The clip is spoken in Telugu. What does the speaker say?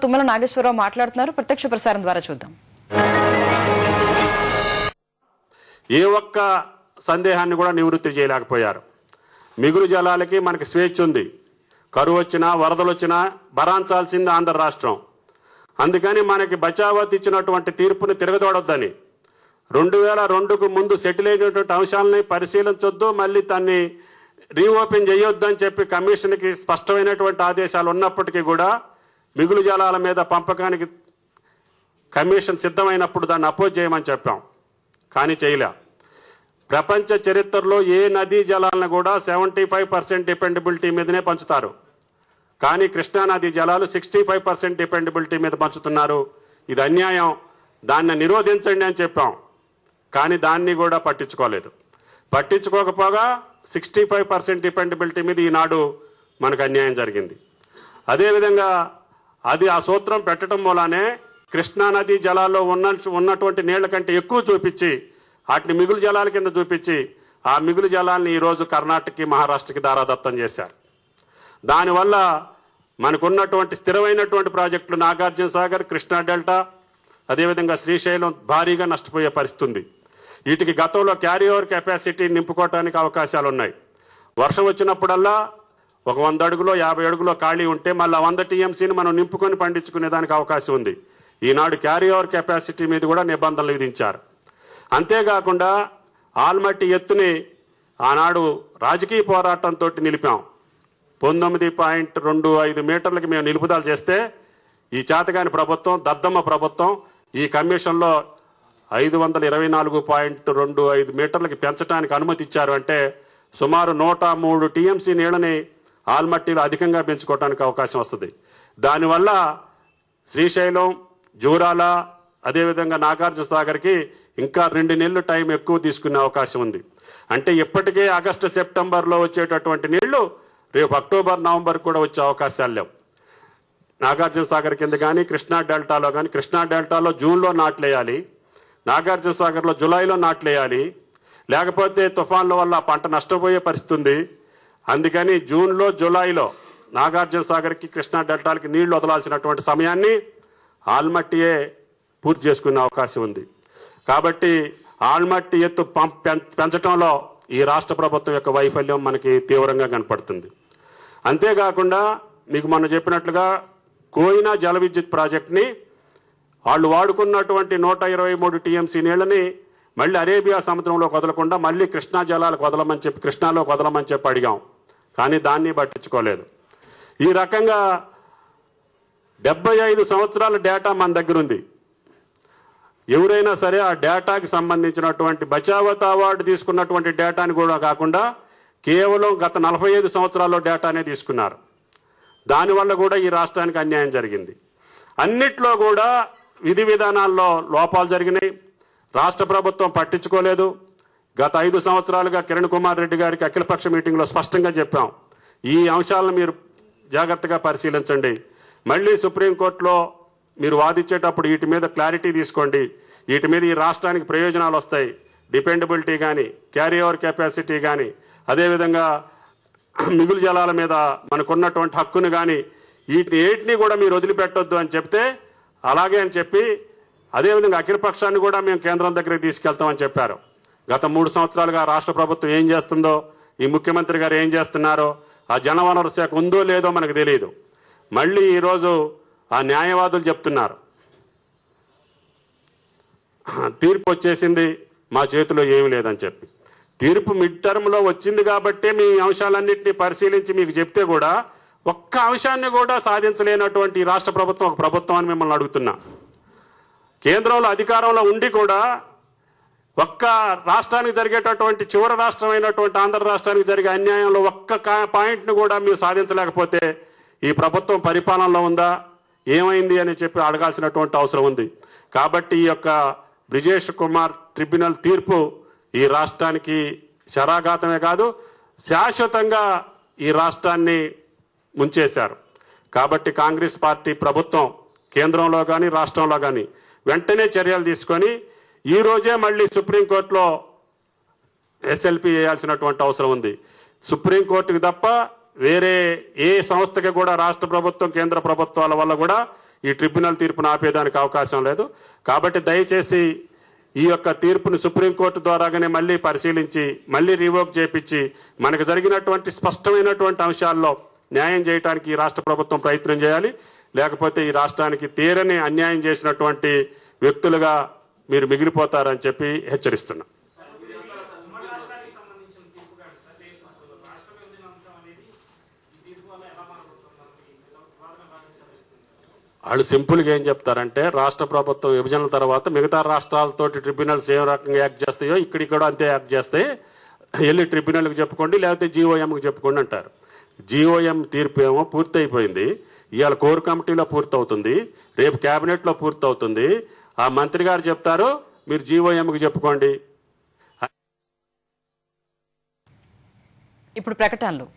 తుమ్మల నాగేశ్వరరావు మాట్లాడుతున్నారు. ప్రత్యక్ష ప్రసారం ద్వారా చూద్దాం. ఏ ఒక్క సందేహాన్ని కూడా నివృత్తి చేయలేకపోయారు. మిగులు జలాలకి మనకి స్వేచ్ఛ ఉంది. కరువు వచ్చినా వరదలు వచ్చినా భరాంచాల్సింది ఆంధ్ర రాష్ట్రం. అందుకని మనకి బచావత్ ఇచ్చినటువంటి తీర్పుని తిరగదోడొద్దని 2002కు ముందు సెటిల్ అయినటువంటి అంశాలని పరిశీలించొద్దు, మళ్ళీ దాన్ని రీఓపెన్ చేయొద్దని చెప్పి కమిషన్కి స్పష్టమైనటువంటి ఆదేశాలు ఉన్నప్పటికీ కూడా మిగులు జలాల మీద పంపకానికి కమిషన్ సిద్ధమైనప్పుడు దాన్ని అపోజ్ చేయమని చెప్పాం, కానీ చేయలే. ప్రపంచ చరిత్రలో ఏ నదీ జలాలను కూడా 75% డిపెండబిలిటీ మీదనే పంచుతారు, కానీ కృష్ణానదీ జలాలు 65% డిపెండబిలిటీ మీద పంచుతున్నారు. ఇది అన్యాయం, దాన్ని నిరోధించండి అని చెప్పాం, కానీ దాన్ని కూడా పట్టించుకోలేదు. పట్టించుకోకపోగా 65% డిపెండబిలిటీ మీద ఈనాడు మనకు అన్యాయం జరిగింది. అదేవిధంగా ఆ సూత్రం పెట్టడం మూలానే కృష్ణానదీ జలాల్లో ఉన్నటువంటి నీళ్ల కంటే ఎక్కువ చూపించి వాటిని మిగులు జలాల కింద చూపించి ఆ మిగులు జలాల్ని ఈరోజు కర్ణాటకకి మహారాష్ట్రకి దారాదత్తం చేశారు. దానివల్ల మనకున్నటువంటి స్థిరమైనటువంటి ప్రాజెక్టులు నాగార్జున సాగర్, కృష్ణా డెల్టా, అదేవిధంగా శ్రీశైలం భారీగా నష్టపోయే పరిస్థితి ఉంది. వీటికి గతంలో క్యారీ ఓవర్ కెపాసిటీ నింపుకోవటానికి అవకాశాలు ఉన్నాయి. వర్షం వచ్చినప్పుడల్లా ఒక 100 అడుగులో 50 అడుగులో ఖాళీ ఉంటే మళ్ళీ 100 టీఎంసీని మనం నింపుకొని పండించుకునే దానికి అవకాశం ఉంది. ఈనాడు క్యారీ ఓవర్ కెపాసిటీ మీద కూడా నిబంధనలు విధించారు. అంతేకాకుండా ఆల్మట్టి ఎత్తుని ఆనాడు రాజకీయ పోరాటంతో నిలిపాం. 19.25 మీటర్లకి మేము నిలుపుదల చేస్తే ఈ చేతగాని ప్రభుత్వం, దద్దమ్మ ప్రభుత్వం ఈ కమిషన్లో 524.25 మీటర్లకి పెంచడానికి అనుమతి ఇచ్చారు. అంటే సుమారు 103 టీఎంసీ నీళ్ళని ఆల్మట్టిలో అధికంగా పెంచుకోవడానికి అవకాశం వస్తుంది. దానివల్ల శ్రీశైలం, జూరాల, అదేవిధంగా నాగార్జున సాగర్కి ఇంకా 2 నెలలు టైం ఎక్కువ తీసుకునే అవకాశం ఉంది. అంటే ఇప్పటికే ఆగస్టు సెప్టెంబర్లో వచ్చేటటువంటి నీళ్లు రేపు అక్టోబర్ నవంబర్ కూడా వచ్చే అవకాశాలు లేవు. నాగార్జున సాగర్ కింద కానీ కృష్ణా డెల్టాలో కానీ, కృష్ణా డెల్టాలో జూన్లో నాట్లేయాలి, నాగార్జున సాగర్లో జులైలో నాట్లేయాలి, లేకపోతే తుఫాన్ల వల్ల పంట నష్టపోయే పరిస్థితి ఉంది. అందుకని జూన్లో జులైలో నాగార్జున సాగర్కి కృష్ణా డెల్టాలకి నీళ్లు వదలాల్సినటువంటి సమయాన్ని ఆల్మట్టియే పూర్తి చేసుకునే అవకాశం ఉంది. కాబట్టి ఆల్మట్టి ఎత్తు పెంచడంలో ఈ రాష్ట్ర ప్రభుత్వం యొక్క వైఫల్యం మనకి తీవ్రంగా కనపడుతుంది. అంతేకాకుండా మీకు మొన్న చెప్పినట్లుగా కోయినా జల విద్యుత్ ప్రాజెక్ట్ని వాళ్ళు వాడుకున్నటువంటి 123 టీఎంసీ నీళ్ళని మళ్ళీ అరేబియా సముద్రంలో వదలకుండా మళ్ళీ కృష్ణా జలాలకు వదలమని చెప్పి, కృష్ణాలోకి వదలమని చెప్పి అడిగాం, కానీ దాన్ని పట్టించుకోలేదు. ఈ రకంగా 75 సంవత్సరాల డేటా మన దగ్గర ఉంది. ఎవరైనా సరే ఆ డేటాకి సంబంధించినటువంటి బచావత్ అవార్డు తీసుకున్నటువంటి డేటాని కూడా కాకుండా కేవలం గత 45 సంవత్సరాల్లో డేటానే తీసుకున్నారు. దానివల్ల కూడా ఈ రాష్ట్రానికి అన్యాయం జరిగింది. అన్నిట్లో కూడా విధి విధానాల్లో లోపాలు జరిగినాయి. రాష్ట్ర ప్రభుత్వం పట్టించుకోలేదు. గత 5 సంవత్సరాలుగా కిరణ్ కుమార్ రెడ్డి గారికి అఖిలపక్ష మీటింగ్లో స్పష్టంగా చెప్పాం, ఈ అంశాలను మీరు జాగ్రత్తగా పరిశీలించండి, మళ్ళీ సుప్రీంకోర్టులో మీరు వాదించేటప్పుడు వీటి మీద క్లారిటీ తీసుకోండి, వీటి మీద ఈ రాష్ట్రానికి ప్రయోజనాలు వస్తాయి, డిపెండబిలిటీ కానీ, క్యారీ ఓవర్ కెపాసిటీ కానీ, అదేవిధంగా మిగులు జలాల మీద మనకున్నటువంటి హక్కును కానీ వీటిని కూడా మీరు వదిలిపెట్టొద్దు అని చెప్తే అలాగే అని చెప్పి, అదేవిధంగా అఖిలపక్షాన్ని కూడా మేము కేంద్రం దగ్గరికి తీసుకెళ్తామని చెప్పారు. గత 3 సంవత్సరాలుగా రాష్ట్ర ప్రభుత్వం ఏం చేస్తుందో, ఈ ముఖ్యమంత్రి గారు ఏం చేస్తున్నారో, ఆ జనవనరుల శాఖ ఉందో లేదో మనకు తెలియదు. మళ్ళీ ఈరోజు ఆ న్యాయవాదులు చెప్తున్నారు తీర్పు వచ్చేసింది, మా చేతిలో ఏమీ లేదని చెప్పి. తీర్పు మిడ్ టర్మ్లో వచ్చింది కాబట్టి మీ అంశాలన్నింటినీ పరిశీలించి మీకు చెప్తే కూడా ఒక్క అంశాన్ని కూడా సాధించలేనటువంటి రాష్ట్ర ప్రభుత్వం ఒక ప్రభుత్వం అని మిమ్మల్ని అడుగుతున్నా. కేంద్రంలో అధికారంలో ఉండి కూడా ఒక్క రాష్ట్రానికి జరిగేటటువంటి చివరి రాష్ట్రం అయినటువంటి ఆంధ్ర రాష్ట్రానికి జరిగే అన్యాయంలో ఒక్క పాయింట్ను కూడా మీరు సాధించలేకపోతే ఈ ప్రభుత్వం పరిపాలనలో ఉందా, ఏమైంది అని చెప్పి అడగాల్సినటువంటి అవసరం ఉంది. కాబట్టి ఈ యొక్క బ్రిజేష్ కుమార్ ట్రిబ్యునల్ తీర్పు ఈ రాష్ట్రానికి శరాఘాతమే కాదు, శాశ్వతంగా ఈ రాష్ట్రాన్ని ముంచేశారు. కాబట్టి కాంగ్రెస్ పార్టీ ప్రభుత్వం కేంద్రంలో కానీ రాష్ట్రంలో కానీ వెంటనే చర్యలు తీసుకొని ఈ రోజే మళ్ళీ సుప్రీంకోర్టులో ఎస్ఎల్పి చేయాల్సినటువంటి అవసరం ఉంది. సుప్రీంకోర్టుకి తప్ప వేరే ఏ సంస్థకి కూడా రాష్ట్ర ప్రభుత్వం కేంద్ర ప్రభుత్వాల వల్ల కూడా ఈ ట్రిబ్యునల్ తీర్పును ఆపేదానికి అవకాశం లేదు. కాబట్టి దయచేసి ఈ యొక్క తీర్పును సుప్రీంకోర్టు ద్వారాగానే మళ్ళీ పరిశీలించి మళ్ళీ రివోక్ చేపించి మనకు జరిగినటువంటి స్పష్టమైనటువంటి అంశాల్లో న్యాయం చేయడానికి ఈ రాష్ట్ర ప్రభుత్వం ప్రయత్నం చేయాలి. లేకపోతే ఈ రాష్ట్రానికి తీరని అన్యాయం చేసినటువంటి వ్యక్తులుగా మీరు మిగిలిపోతారని చెప్పి హెచ్చరిస్తున్నా. వాళ్ళు సింపుల్గా ఏం చెప్తారంటే రాష్ట్ర ప్రభుత్వం విభజన తర్వాత మిగతా రాష్ట్రాలతోటి ట్రిబ్యునల్స్ ఏ రకంగా యాక్ట్ చేస్తాయో ఇక్కడికి కూడా అంతే యాక్ట్ చేస్తాయి, వెళ్ళి ట్రిబ్యునల్కి చెప్పుకోండి లేకపోతే జీఓఎంకి చెప్పుకోండి అంటారు. జీఓఎం తీర్పు ఏమో పూర్తి అయిపోయింది, ఇవాళ కోర్ కమిటీలో పూర్తవుతుంది, రేపు కేబినెట్లో పూర్తవుతుంది. ఆ మంత్రి గారు చెప్తారు మీరు జీఓఎంకి చెప్పుకోండి. ఇప్పుడు ప్రకటనలు